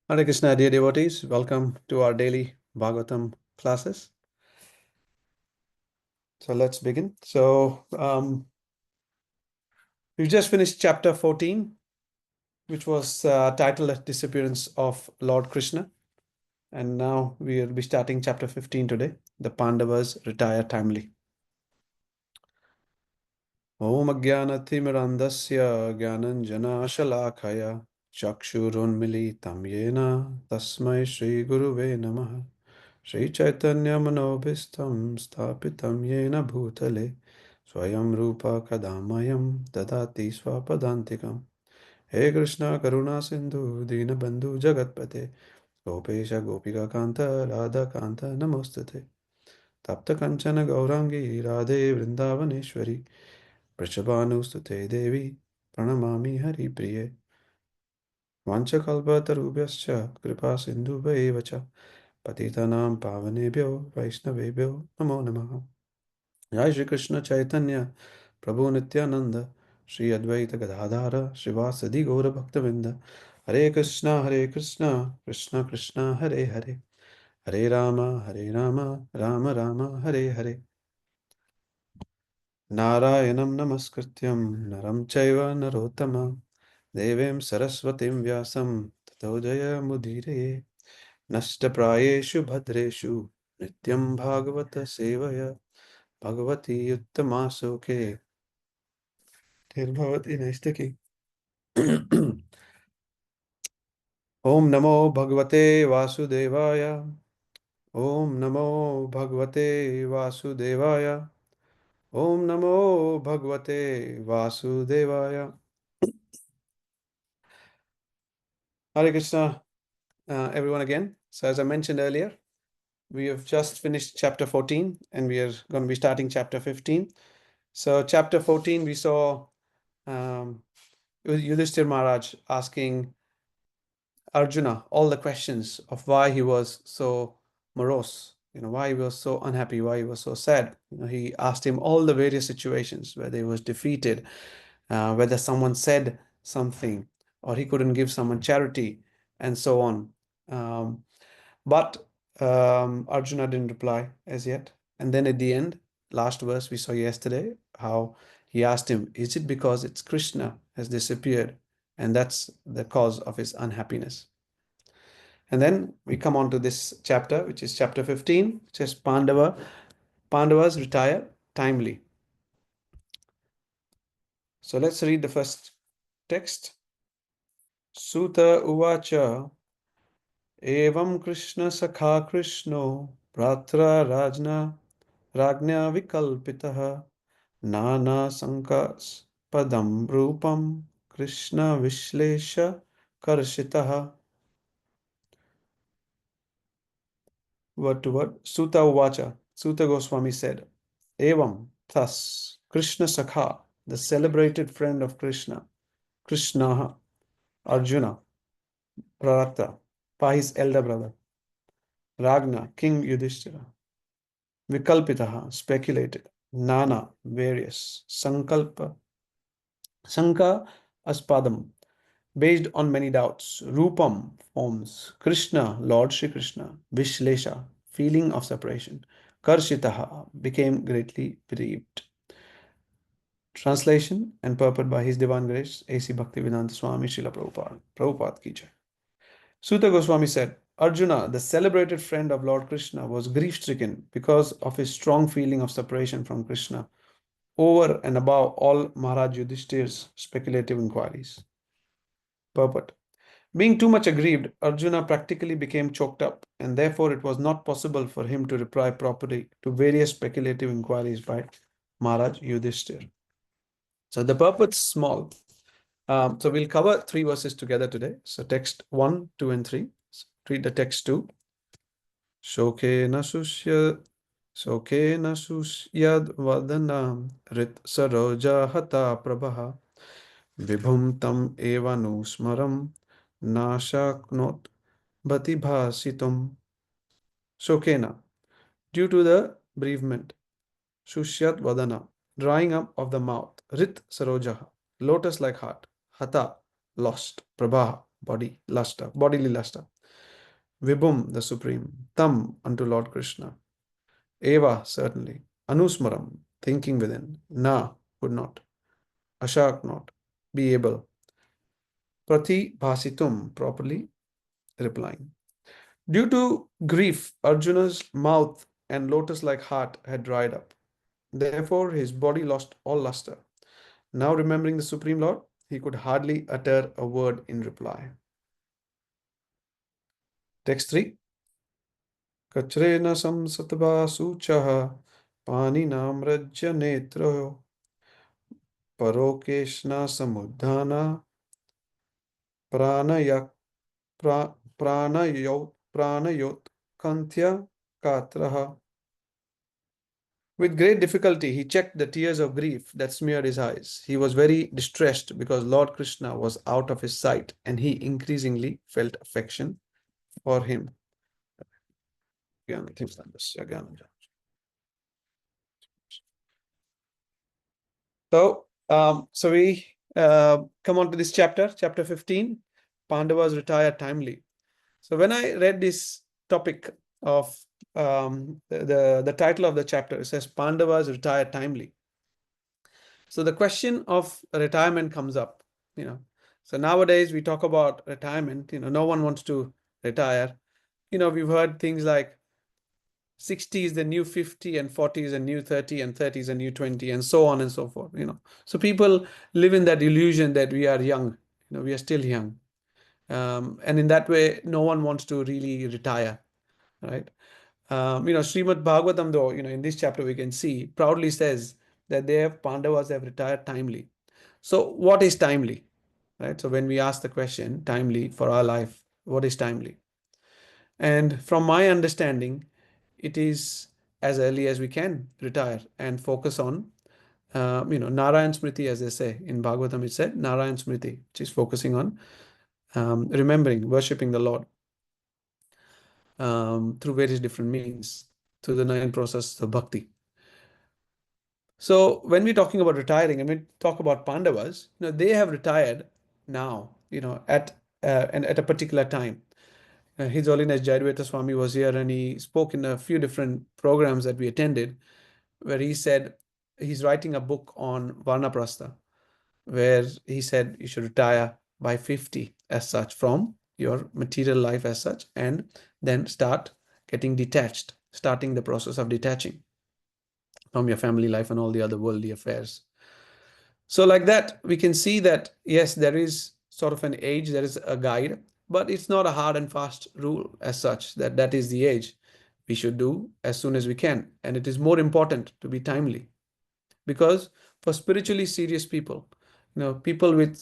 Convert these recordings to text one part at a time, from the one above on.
Hare Krishna, dear devotees, welcome to our daily Bhagavatam classes. So let's begin. We just finished chapter 14, which was titled Disappearance of Lord Krishna. And now we will be starting chapter 15 today. The Pandavas retire timely. Om Ajnanathimrandasya Gyananjana Shalakaya Chakshurunmilitam Yena Tasmai Shri Guruve Namaha Shri Chaitanya Manobhistam Stapitam Yena Bhutale Swayam Rupa Kadamayam Dadati Swapadantikam He Krishna Karuna Sindhu Dinabandhu Jagatpate Gopesha Gopika Kanta Radha Kanta Namostate Tapta Kanchana Gaurangi Radhe Vrindavaneshwari Prichabhanustute Devi Pranamami Hari Priye Vanchakalpatarubhyascha Kripa Sindhubhaivacha Patitanam Pavanebhyo Vaishnavebhyo Namo Namaha Jai Shri Krishna Chaitanya Prabhu Nityananda Shri Advaita Gadadhara Srivasadi Gaura Bhaktavinda Hare Krishna Krishna Krishna Hare Hare Hare Rama Rama Rama Hare Hare Narayanam Namaskrityam Naram Chaiva Narottama Devim Saraswatim Vyasam Tato Jaya Mudire Nashtaprayeshu Bhadreshu Nityam Bhagavata Sevaya Bhagavati Uttamasoke Tirbhavati Naistaki Om Namo Bhagavate Vasudevaya Om Namo Bhagavate Vasudevaya Om Namo Bhagavate Vasudevaya Hare Krishna, everyone again. So as I mentioned earlier, we have just finished chapter 14 and we are going to be starting chapter 15. So chapter 14, we saw Yudhishthir Maharaj asking Arjuna all the questions of why he was so morose, why he was so unhappy, why he was so sad. He asked him all the various situations whether he was defeated, whether someone said something, or he couldn't give someone charity, and so on. But Arjuna didn't reply as yet. And then at the end, last verse we saw yesterday, how he asked him, is it because it's Krishna has disappeared and that's the cause of his unhappiness? And then we come on to this chapter, which is chapter 15, which is Pandavas retire timely. So let's read the first text. Suta Uvacha Evam Krishna Sakha Krishno Pratra Rajna Ragnya Vikalpitaha Nana Sankas Padam Rupam Krishna Vishlesha Karshitaha. Word to word. Suta Uvacha. Suta Goswami said, Evam, thus, Krishna Sakha, the celebrated friend of Krishna, Krishna, Arjuna, Prarata, by his elder brother, Ragna, King Yudhishthira, Vikalpitaha, speculated, Nana, various, Sankalpa, Sanka, Aspadam, based on many doubts, Rupam, forms, Krishna, Lord Shri Krishna, Vishlesha, feeling of separation, Karshitaha, became greatly bereaved. Translation and purport by His Divine Grace, A.C. Bhaktivedanta Swami Srila Prabhupada. Prabhupada ki jai. Suta Goswami said, Arjuna, the celebrated friend of Lord Krishna, was grief-stricken because of his strong feeling of separation from Krishna, over and above all Maharaj Yudhishthir's speculative inquiries. Purport. Being too much aggrieved, Arjuna practically became choked up, and therefore it was not possible for him to reply properly to various speculative inquiries by Maharaj Yudhishthir. So the purport's small. So we'll cover 3 verses together today. So text 1, 2, and 3. So read the text 2. Shokena susyad vadanam rit saroja hata prabha vibhum tam evanu smaram nashaknot bhatibhasitum. Shokena, due to the bereavement, Shusyat Vadana, drying up of the mouth, Rit Sarojaha, lotus like heart, Hata, lost, Prabha, body, luster, bodily luster, Vibhum, the Supreme, Tam, unto Lord Krishna, Eva, certainly, Anusmaram, thinking within, Na, could not, Ashak, not, be able, Prati Bhasitum, properly replying. Due to grief, Arjuna's mouth and lotus-like heart had dried up. Therefore, his body lost all luster. Now, remembering the Supreme Lord, he could hardly utter a word in reply. Text 3. Kachrena samsatva suchaha paninam rajya netroyo parokeshna samudhana pranayot kanthya katraha. With great difficulty, he checked the tears of grief that smeared his eyes. He was very distressed because Lord Krishna was out of his sight, and he increasingly felt affection for him. So we come on to this chapter, chapter 15, Pandavas retire timely. So when I read this topic of the title of the chapter, it says Pandavas retire timely. So the question of retirement comes up, So nowadays we talk about retirement, no one wants to retire. We've heard things like 60 is the new 50 and 40 is the new 30 and 30 is the new 20 and so on and so forth, So people live in that illusion that we are young, we are still young. And in that way, no one wants to really retire, right? Srīmad Bhāgavatam, though, in this chapter we can see, proudly says that Pandavas have retired timely. So what is timely, right? So when we ask the question, timely for our life, what is timely? And from my understanding, it is as early as we can retire and focus on, Narayan Smriti, as they say. In Bhagavatam, it said Narayan Smriti, which is focusing on remembering, worshipping the Lord through various different means, through the 9 processes of bhakti. So when we're talking about retiring, and we talk about Pandavas, they have retired now, at a particular time. His Holiness Jayadvaita Swami was here, and he spoke in a few different programs that we attended, where he said he's writing a book on Vanaprastha, where he said you should retire by 50 as such from your material life as such, and then start getting detached, starting the process of detaching from your family life and all the other worldly affairs. So like that, we can see that, yes, there is sort of an age, there is a guide, but it's not a hard and fast rule as such that is the age. We should do as soon as we can. And it is more important to be timely, because for spiritually serious people, people with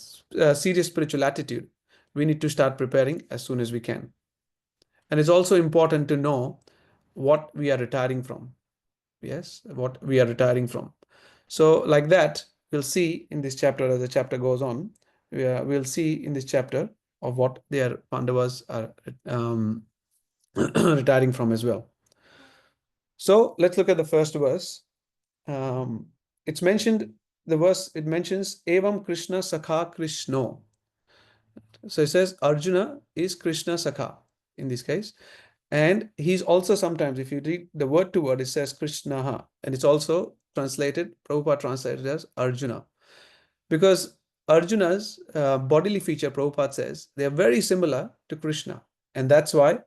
serious spiritual attitude, we need to start preparing as soon as we can. And it's also important to know what we are retiring from. Yes, what we are retiring from. So like that, we'll see in this chapter, as the chapter goes on, we'll see in this chapter of what their Pandavas are retiring from as well. So let's look at the first verse. It's mentioned, it mentions Evam Krishna Sakha Krishno. So it says Arjuna is Krishna Sakha in this case. And he's also sometimes, if you read the word to word, it says Krishnaha, and it's also translated, Prabhupada translated as Arjuna. Because Arjuna's bodily feature, Prabhupada says, they are very similar to Krishna. And that's why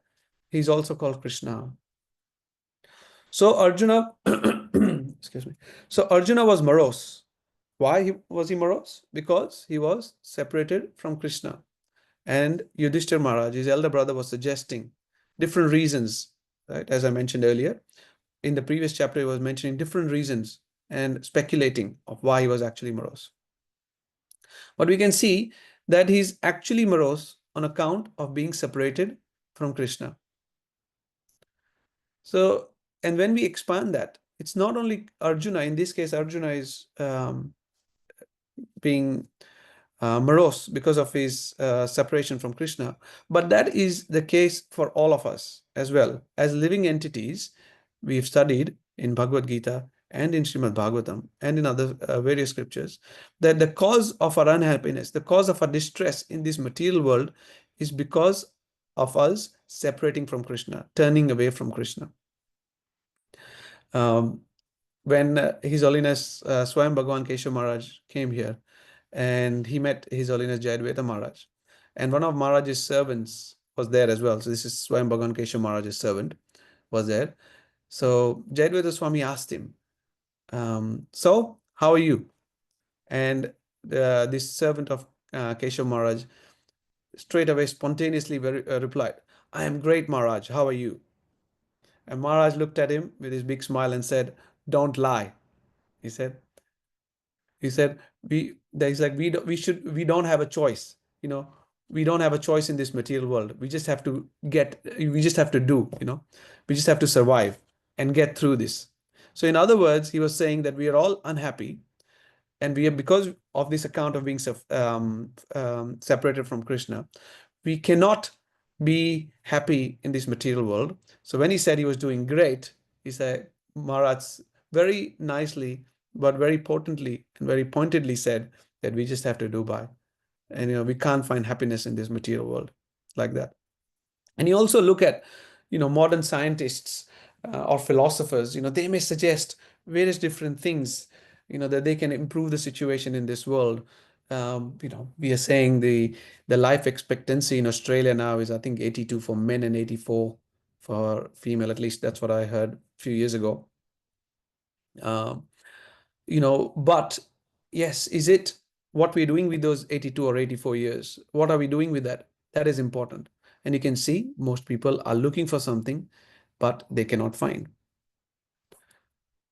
he's also called Krishna. So Arjuna, excuse me. So Arjuna was morose. Why was he morose? Because he was separated from Krishna. And Yudhishthira Maharaj, his elder brother, was suggesting different reasons, right? As I mentioned earlier, in the previous chapter, he was mentioning different reasons and speculating of why he was actually morose. But we can see that he's actually morose on account of being separated from Krishna. So, and when we expand that, it's not only Arjuna. In this case, Arjuna is being morose because of his separation from Krishna. But that is the case for all of us as well. As living entities, we've studied in Bhagavad Gita and in Srīmad Bhāgavatam and in other various scriptures, that the cause of our unhappiness, the cause of our distress in this material world is because of us separating from Krishna, turning away from Krishna. When His Holiness Swayam Bhagavan Keshav Maharaj came here, and he met His Holiness Jayadvaita Maharaj, and one of Maharaj's servants was there as well. So this is Swayam Bhagavan Keshav Maharaj's servant was there. So Jayadvaita Swami asked him, so how are you? And this servant of Keshav Maharaj straight away spontaneously replied, I am great, Maharaj, how are you? And Maharaj looked at him with his big smile and said, don't lie. He said, we don't have a choice. We don't have a choice in this material world. We just have to do, we just have to survive and get through this. So in other words, he was saying that we are all unhappy, and we are, because of this account of being separated from Krishna, we cannot be happy in this material world. So when he said he was doing great, he said, Maharaj very nicely, but very potently and very pointedly said that we just have to do by. And, we can't find happiness in this material world like that. And you also look at, modern scientists or philosophers, they may suggest various different things, that they can improve the situation in this world. We are saying the life expectancy in Australia now is, I think, 82 for men and 84 for female. At least that's what I heard a few years ago. But yes, is it what we're doing with those 82 or 84 years? What are we doing with that? That is important. And you can see most people are looking for something, but they cannot find.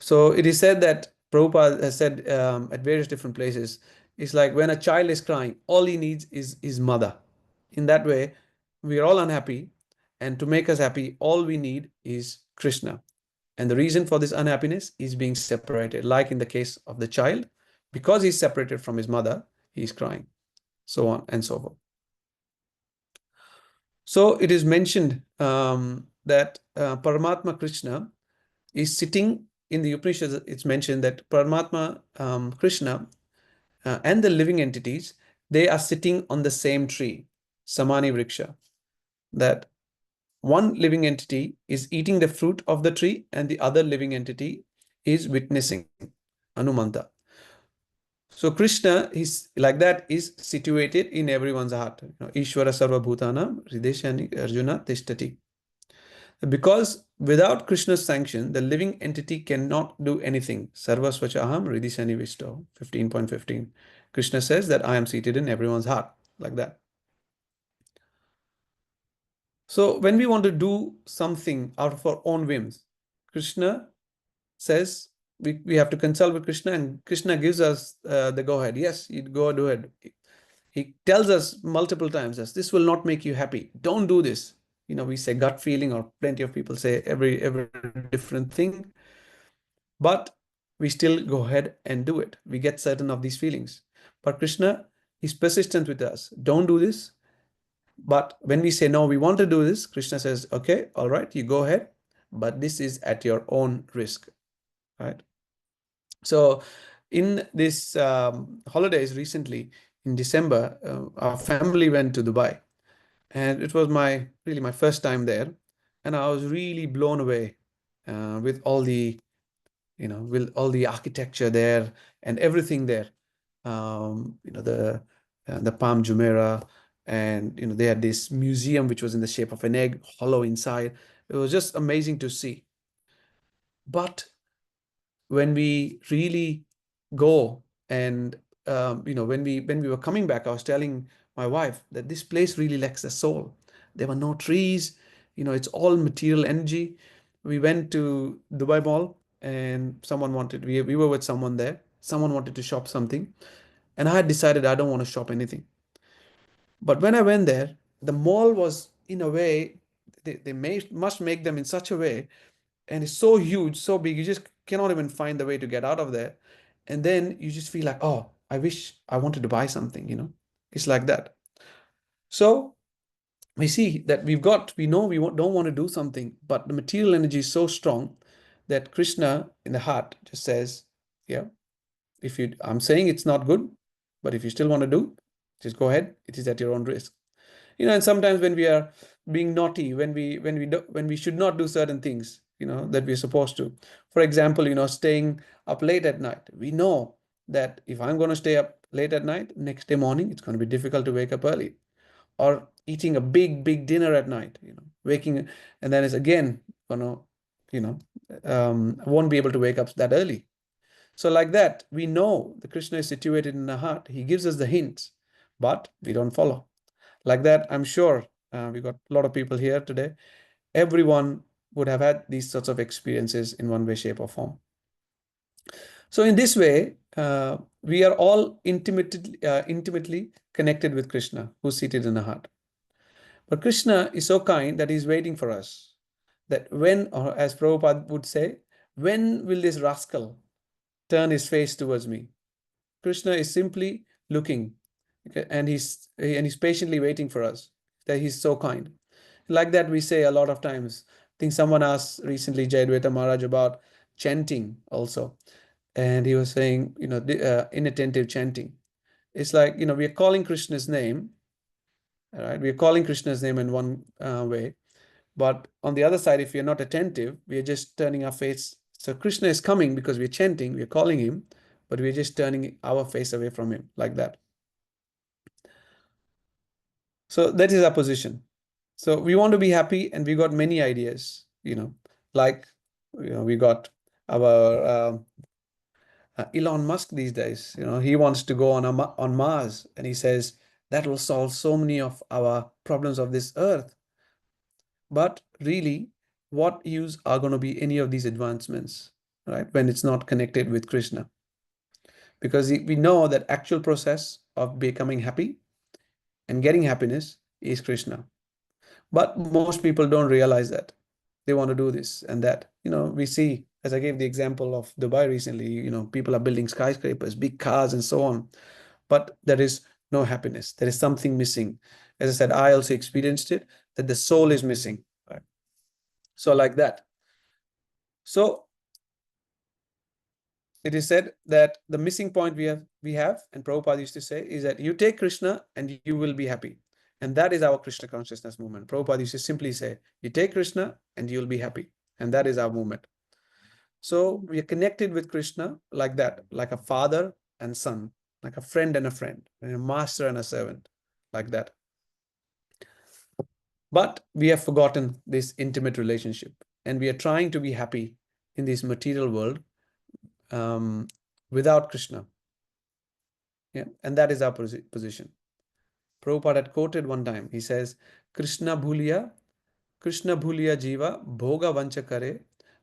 So it is said that Prabhupada has said at various different places, it's like when a child is crying, all he needs is his mother. In that way, we are all unhappy. And to make us happy, all we need is Krishna. And the reason for this unhappiness is being separated. Like in the case of the child, because he's separated from his mother, he's crying, so on and so forth. So it is mentioned that Paramatma Krishna is sitting in the Upanishads. It's mentioned that Paramatma Krishna and the living entities, they are sitting on the same tree, Samani Vriksha. That one living entity is eating the fruit of the tree and the other living entity is witnessing, Anumanta. So Krishna is like that, is situated in everyone's heart. Ishvara Sarva Bhutanam Hrideshani Arjuna Tishtati. Because without Krishna's sanction, the living entity cannot do anything. Sarva Swachaham Hrideshani Visto, 15.15. Krishna says that I am seated in everyone's heart, like that. So when we want to do something out of our own whims, Krishna says we have to consult with Krishna, and Krishna gives us the go-ahead. Yes, you go do it. He tells us multiple times that this will not make you happy. Don't do this. We say gut feeling, or plenty of people say every different thing. But we still go ahead and do it. We get certain of these feelings. But Krishna is persistent with us. Don't do this. But when we say, no, we want to do this, Krishna says, okay, all right, you go ahead, but this is at your own risk, right? So in this holidays recently, in December, our family went to Dubai, and it was really my first time there. And I was really blown away with all the, with all the architecture there and everything there. The Palm Jumeirah, and they had this museum which was in the shape of an egg, hollow inside. It was just amazing to see. But when we really go and when we were coming back, I was telling my wife that this place really lacks the soul. There were no trees, it's all material energy. We went to Dubai Mall, and we were with someone there. Someone wanted to shop something, and I had decided I don't want to shop anything. But when I went there, the mall was, in a way, they must make them in such a way, and it's so huge, so big, you just cannot even find the way to get out of there. And then you just feel like, oh, I wish I wanted to buy something, It's like that. So we see that we know we don't want to do something, but the material energy is so strong that Krishna in the heart just says, yeah, I'm saying it's not good, but if you still want to do, just go ahead. It is at your own risk. And sometimes when we are being naughty when we should not do certain things, that we're supposed to. For example, staying up late at night. We know that if I'm going to stay up late at night, next day morning, it's going to be difficult to wake up early. Or eating a big dinner at night, waking, and then it's again, I won't be able to wake up that early. So like that, we know the Krishna is situated in our heart. He gives us the hints, but we don't follow. Like that, I'm sure we got a lot of people here today. Everyone would have had these sorts of experiences in one way, shape, or form. So in this way, we are all intimately connected with Krishna, who's seated in the heart. But Krishna is so kind that he's waiting for us. That when, or as Prabhupada would say, when will this rascal turn his face towards me? Krishna is simply looking, okay, and he's patiently waiting for us. That he's so kind. Like that, we say a lot of times. I think someone asked recently Jayadvaita Maharaj about chanting also. And he was saying, inattentive chanting. It's like, we are calling Krishna's name, right? We are calling Krishna's name in one way. But on the other side, if we are not attentive, we are just turning our face. So Krishna is coming because we're chanting, we're calling him, but we're just turning our face away from him, like that. So that is our position. So we want to be happy, and we got many ideas, like, we got our Elon Musk these days. He wants to go on Mars, and he says that will solve so many of our problems of this earth. But really, what use are going to be any of these advancements, right, when it's not connected with Krishna? Because we know that actual process of becoming happy and getting happiness is Krishna. But most people don't realize that. They want to do this and that. We see, as I gave the example of Dubai recently, people are building skyscrapers, big cars, and so on. But there is no happiness. There is something missing. As I said, I also experienced it, that the soul is missing. Right? So like that. So it is said that the missing point we have, and Prabhupada used to say, is that you take Krishna and you will be happy. And that is our Krishna consciousness movement. Prabhupada used to simply say, you take Krishna and you'll be happy. And that is our movement. So we are connected with Krishna like that, like a father and son, like a friend and a master and a servant, like that. But we have forgotten this intimate relationship, and we are trying to be happy in this material world without Krishna. Yeah, and that is our position. Prabhupada had quoted one time. He says, Krishna bhuliya jiva bhoga vancha kare,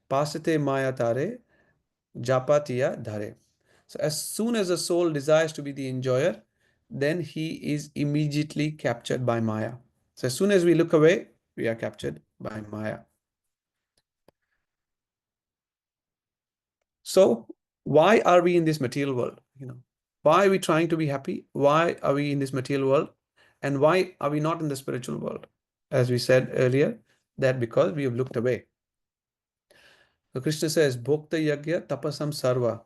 pasate maya tare, japatiya dhare. So as soon as the soul desires to be the enjoyer, then he is immediately captured by Maya. So as soon as we look away, we are captured by Maya. So why are we in this material world? Why are we trying to be happy? Why are we in this material world? And why are we not in the spiritual world? As we said earlier, that because we have looked away. So Krishna says, Bhokta Yagya Tapasam Sarva,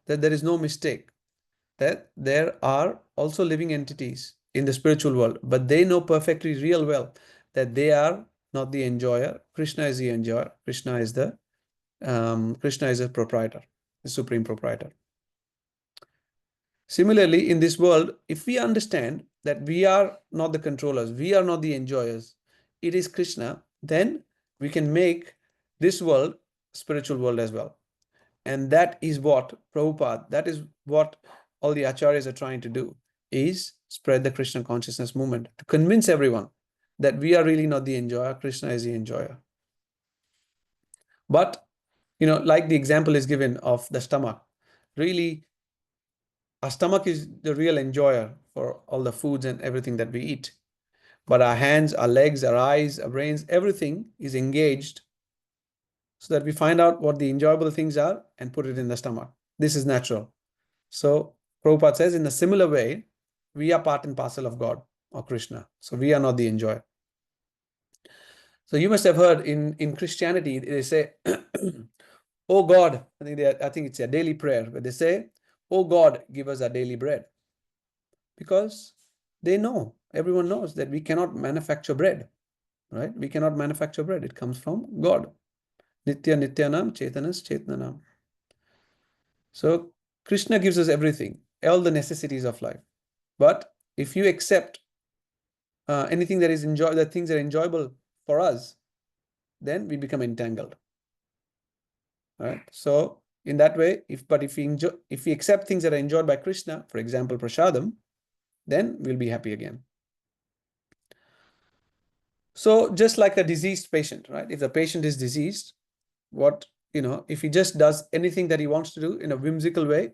that there is no mistake, that there are also living entities in the spiritual world, but they know perfectly real well that they are not the enjoyer. Krishna is the enjoyer. Krishna is a proprietor, the supreme proprietor. Similarly, in this world, if we understand that we are not the controllers, we are not the enjoyers, it is Krishna, then we can make this world spiritual world as well. And that is what Prabhupada, that is what all the acharyas are trying to do, is spread the Krishna consciousness movement, to convince everyone that we are really not the enjoyer, Krishna is the enjoyer. But, like the example is given of the stomach, really, our stomach is the real enjoyer for all the foods and everything that we eat. But our hands, our legs, our eyes, our brains, everything is engaged so that we find out what the enjoyable things are and put it in the stomach. This is natural. So Prabhupada says, in a similar way, we are part and parcel of God or Krishna. So we are not the enjoyer. So you must have heard in Christianity, they say, oh God, I think it's a daily prayer, but they say, oh God, give us our daily bread. Because they know, everyone knows that we cannot manufacture bread. right? We cannot manufacture bread. It comes from God. Nitya Nityanam, Chetanas Chetananam. So Krishna gives us everything, all the necessities of life. But if you accept anything that is that things are enjoyable for us, then we become entangled. Right? So in that way, if we accept things that are enjoyed by Krishna, for example, prasadam, then we'll be happy again. So just like a diseased patient, right? If the patient is diseased, if he just does anything that he wants to do in a whimsical way,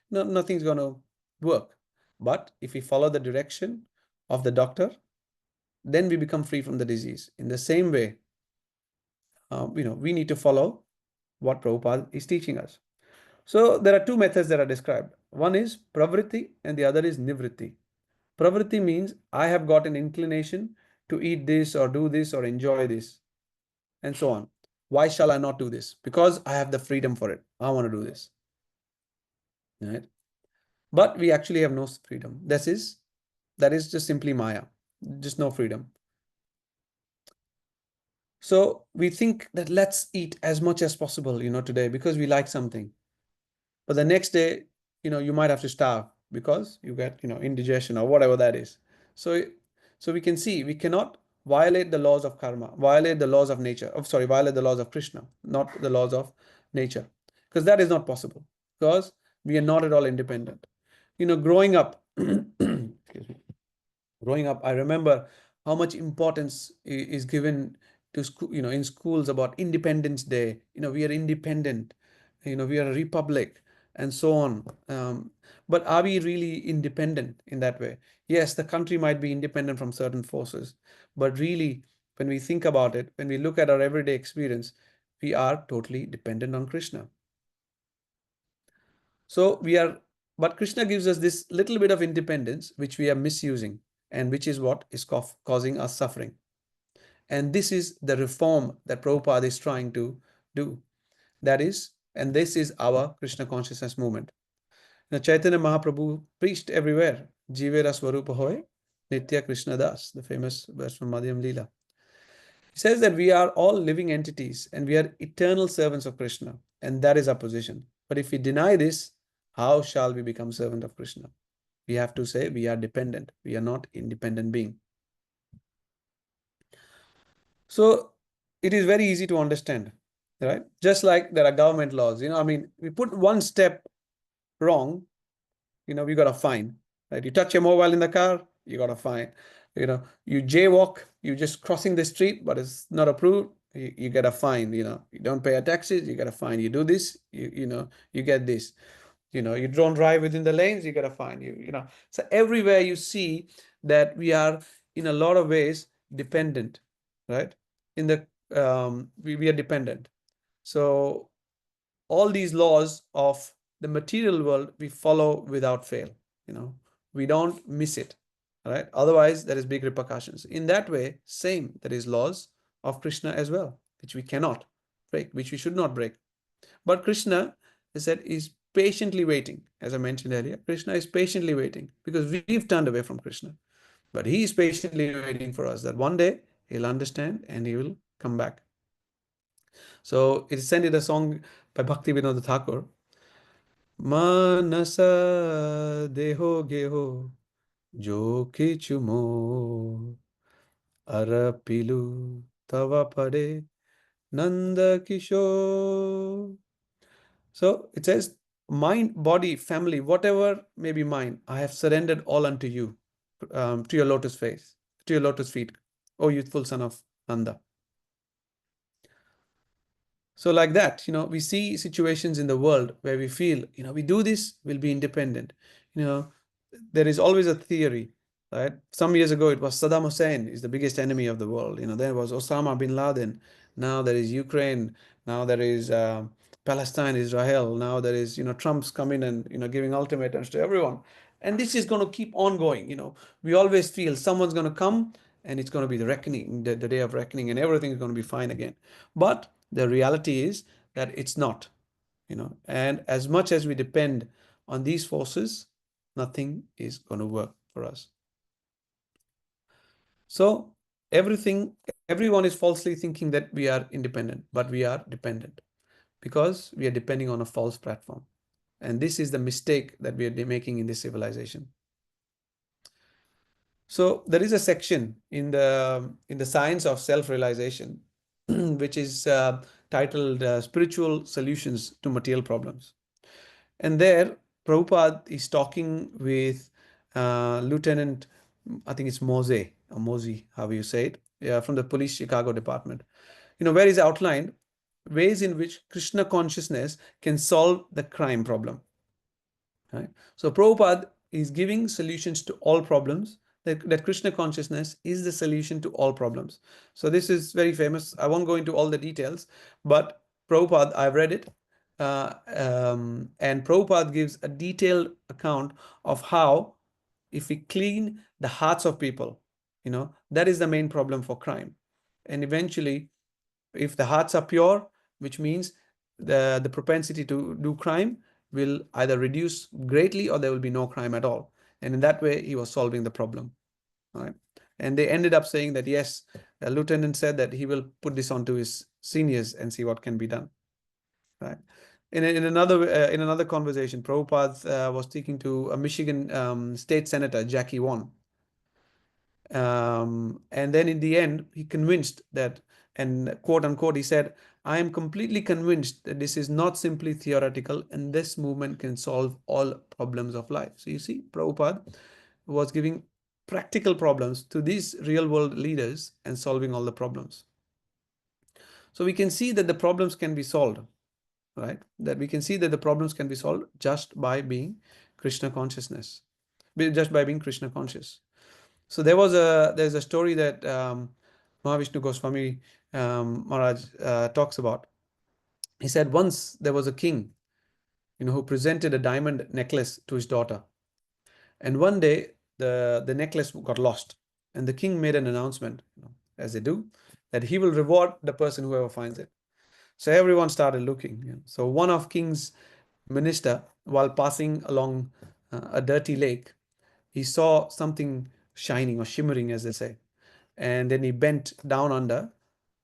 nothing's going to work. But if we follow the direction of the doctor, then we become free from the disease. In the same way, we need to follow what Prabhupada is teaching us. So there are two methods that are described. One is pravritti and the other is nivritti. Pravritti means I have got an inclination to eat this or do this or enjoy this and so on. Why shall I not do this? Because I have the freedom for it. I want to do this. Right? But we actually have no freedom. That is just simply Maya, just no freedom. So we think that let's eat as much as possible, today because we like something. But the next day, you might have to starve because you get, indigestion or whatever that is. So we can see we cannot violate the laws of karma, violate the laws of nature. Violate the laws of Krishna, not the laws of nature, because that is not possible because we are not at all independent. Growing up, excuse me, I remember how much importance is given to school, in schools about Independence Day. We are independent, we are a republic and so on. But are we really independent in that way? Yes, the country might be independent from certain forces, but really, when we think about it, when we look at our everyday experience, we are totally dependent on Krishna. So but Krishna gives us this little bit of independence, which we are misusing, and which is what is causing us suffering. And this is the reform that Prabhupada is trying to do. And this is our Krishna consciousness movement. Now, Chaitanya Mahaprabhu preached everywhere, Jivera Swarupa Hoy, Nitya Krishna Das, the famous verse from Madhyam Leela. He says that we are all living entities and we are eternal servants of Krishna, and that is our position. But if we deny this, how shall we become servant of Krishna? We have to say we are dependent. We are not independent being. So it is very easy to understand, right? Just like there are government laws, we put one step wrong, we got a fine, right? You touch your mobile in the car, you got a fine. You jaywalk, you just crossing the street, but it's not approved, you get a fine. You don't pay your taxes, you get a fine. You do this, you get this. You don't drive within the lanes, you get a fine. So everywhere you see that we are in a lot of ways dependent, right? We are dependent. So all these laws of the material world we follow without fail. We don't miss it, right? Otherwise there is big repercussions. In that way, same, there is laws of Krishna as well, which we cannot break, which we should not break. But Krishna, is patiently waiting. As I mentioned earlier, Krishna is patiently waiting because we've turned away from Krishna. But he is patiently waiting for us that one day he'll understand and he will come back. So it is sent in a song by Bhakti Vinod Thakur. Manasa deho geho jo kichu mo arapilu tava pade Nanda Kishore. So it says, mind, body, family, whatever may be mine, I have surrendered all unto you, to your lotus feet, O youthful son of Nanda. So like that, we see situations in the world where we feel, we do this, we'll be independent. There is always a theory, right? Some years ago, it was Saddam Hussein is the biggest enemy of the world. There was Osama bin Laden. Now there is Ukraine. Now there is Palestine, Israel. Now there is, Trump's coming and, giving ultimatums to everyone. And this is going to keep on going. We always feel someone's going to come and it's going to be the reckoning, the day of reckoning, and everything is going to be fine again. But the reality is that it's not, and as much as we depend on these forces, nothing is going to work for us. So everyone is falsely thinking that we are independent, but we are dependent because we are depending on a false platform. And this is the mistake that we are making in this civilization. So there is a section in the science of self-realization, which is titled Spiritual Solutions to Material Problems. And there, Prabhupada is talking with Lieutenant, I think it's Mose, or Mosey, however you say it, from the police Chicago department. Where is outlined ways in which Krishna consciousness can solve the crime problem. Right? So Prabhupada is giving solutions to all problems. That Krishna consciousness is the solution to all problems. So this is very famous. I won't go into all the details, but Prabhupada, I've read it, and Prabhupada gives a detailed account of how, if we clean the hearts of people, that is the main problem for crime. And eventually, if the hearts are pure, which means the propensity to do crime will either reduce greatly or there will be no crime at all. And in that way, he was solving the problem. Right? And they ended up saying that, yes, the lieutenant said that he will put this on to his seniors and see what can be done. Right? In another conversation, Prabhupada was speaking to a Michigan state senator, Jackie Won. And then in the end, he convinced that, and quote unquote, he said, I am completely convinced that this is not simply theoretical and this movement can solve all problems of life. So you see, Prabhupada was giving practical problems to these real world leaders and solving all the problems. So we can see that the problems can be solved, right? That we can see that the problems can be solved just by being Krishna consciousness, just by being Krishna conscious. So there's a story that Mahavishnu Goswami Maharaj talks about. He said once there was a king, who presented a diamond necklace to his daughter. And one day the necklace got lost. And the king made an announcement, as they do, that he will reward the person whoever finds it. So everyone started looking. So one of king's minister, while passing along a dirty lake, he saw something shining or shimmering, as they say. And then he bent down under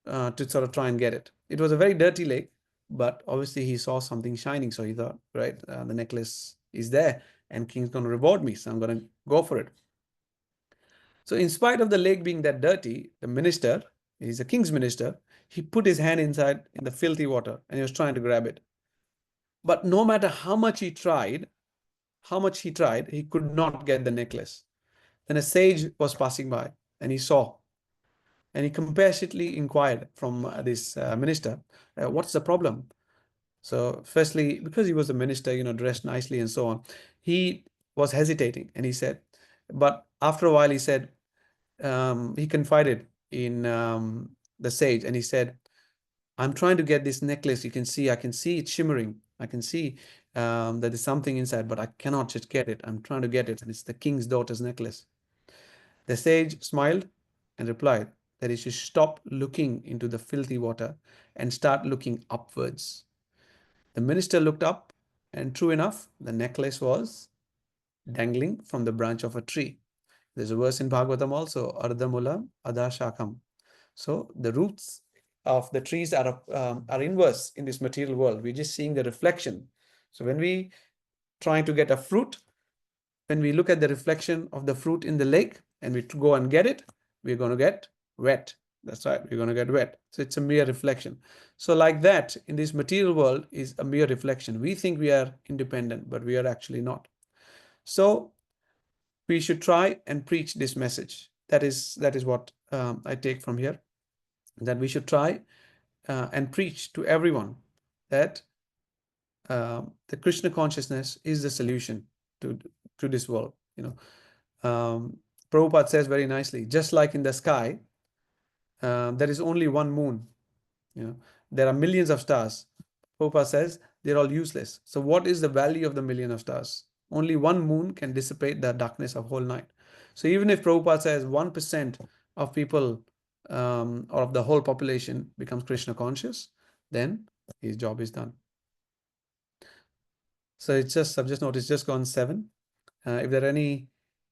to sort of try and get it. It was a very dirty lake, but obviously he saw something shining. So he thought, right, the necklace is there and king's going to reward me. So I'm going to go for it. So in spite of the lake being that dirty, the minister, he's a king's minister, he put his hand inside in the filthy water and he was trying to grab it. But no matter how much he tried, he could not get the necklace. Then a sage was passing by and he saw. And he compassionately inquired from this minister, what's the problem? So firstly, because he was a minister, dressed nicely and so on, he was hesitating. And he said, but after a while, he said, he confided in the sage and he said, I'm trying to get this necklace. I can see it shimmering. I can see that there's something inside, but I cannot just get it. I'm trying to get it. And it's the king's daughter's necklace. The sage smiled and replied that he should stop looking into the filthy water and start looking upwards. The minister looked up, and true enough, the necklace was dangling from the branch of a tree. There's a verse in Bhāgavatam also, Ardhamulam Adashakam. So the roots of the trees are inverse in this material world. We're just seeing the reflection. So when we trying to get a fruit, when we look at the reflection of the fruit in the lake and we go and get it, we're going to get wet. That's right, we're going to get wet. So it's a mere reflection. So like that, in this material world is a mere reflection. We think we are independent, but we are actually not. So we should try and preach this message. That is what I take from here, that we should try and preach to everyone that the Krishna consciousness is the solution to this world. Prabhupada says very nicely, just like in the sky, there is only one moon. There are millions of stars. Prabhupada says they're all useless. So what is the value of the million of stars? Only one moon can dissipate the darkness of whole night. So even if Prabhupada says 1% of people or of the whole population becomes Krishna conscious, then his job is done. So it's just subject note, it's just gone 7. If there are any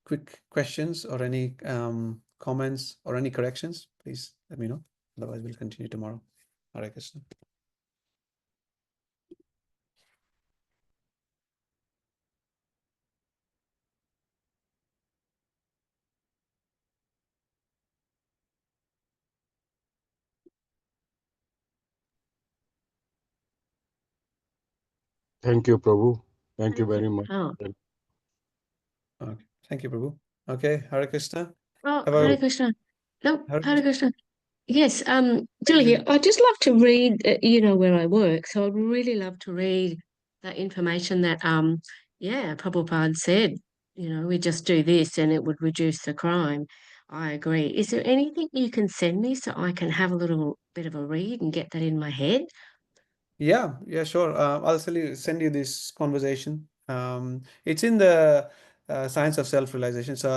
quick questions or any comments, comments, or any corrections, please let me know. Otherwise, we'll continue tomorrow. Hare Krishna. Thank you, Prabhu. Thank you very much. Oh, Okay. Thank you, Prabhu. Okay, Hare Krishna. oh, Have Hare a Krishna. No, Hare Hare Krishna. Krishna. Yes, Hey, Julie, Julie. I'd just love to read, where I work. So I'd really love to read that information that, Prabhupada said, we just do this and it would reduce the crime. I agree. Is there anything you can send me so I can have a little bit of a read and get that in my head? Yeah, sure. I'll send you this conversation. It's in the Science of Self-Realization. So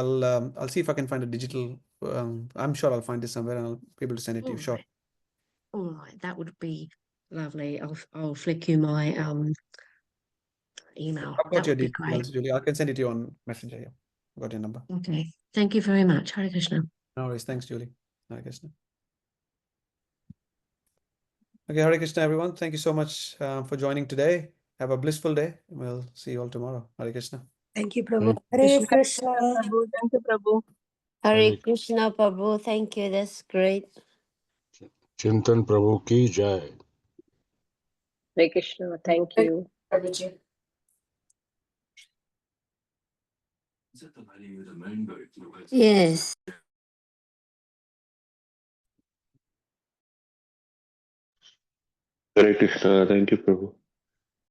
I'll see if I can find a digital. I'm sure I'll find it somewhere, and I'll be able to send it to you. Sure. All right, that would be lovely. I'll flick you my email. I've got That your would be great. details, Julie. I can send it to you on Messenger. Yeah, I've got your number. Okay. Thank you very much. Hare Krishna. No worries. Thanks, Julie. Hare Krishna. Okay, Hare Krishna, everyone. Thank you so much for joining today. Have a blissful day. We'll see you all tomorrow. Hare Krishna. Thank you, Prabhu. Thank Hare Krishna. Prabhu. Thank you, Prabhu. Hare Hare Krishna, Prabhu. Thank you. That's great. Chintan Prabhu ki jai. Hare Krishna. Thank you. Prabhuji. Yes. Hare Krishna. Thank you, Prabhu.